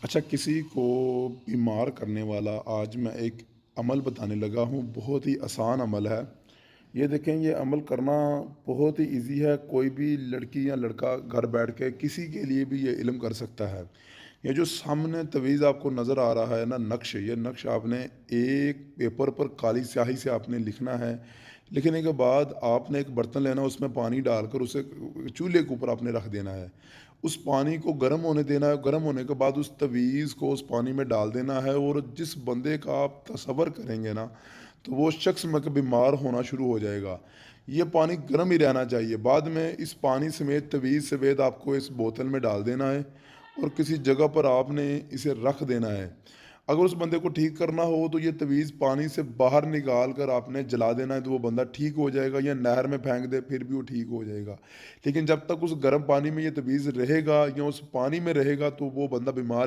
अच्छा, किसी को बीमार करने वाला आज मैं एक अमल बताने लगा हूँ, बहुत ही आसान अमल है। ये देखें, ये अमल करना बहुत ही ईज़ी है, कोई भी लड़की या लड़का घर बैठ के किसी के लिए भी ये इल्म कर सकता है। ये जो सामने तवीज़ आपको नज़र आ रहा है ना नक्श, ये नक्श आपने एक पेपर पर काली स्याही से आपने लिखना है। लिखने के बाद आपने एक बर्तन लेना, उसमें पानी डालकर उसे चूल्हे के ऊपर आपने रख देना है। उस पानी को गर्म होने देना है, गर्म होने के बाद उस तवीज़ को उस पानी में डाल देना है और जिस बंदे का आप तसव्वुर करेंगे ना, तो वो शख्स मतलब बीमार होना शुरू हो जाएगा। ये पानी गर्म ही रहना चाहिए। बाद में इस पानी समेत तवीज़ समेत आपको इस बोतल में डाल देना है और किसी जगह पर आपने इसे रख देना है। अगर उस बंदे को ठीक करना हो तो ये तवीज़ पानी से बाहर निकाल कर आपने जला देना है, तो वो बंदा ठीक हो जाएगा, या नहर में फेंक दे फिर भी वो ठीक हो जाएगा। लेकिन जब तक उस गर्म पानी में ये तवीज़ रहेगा या उस पानी में रहेगा तो वो बंदा बीमार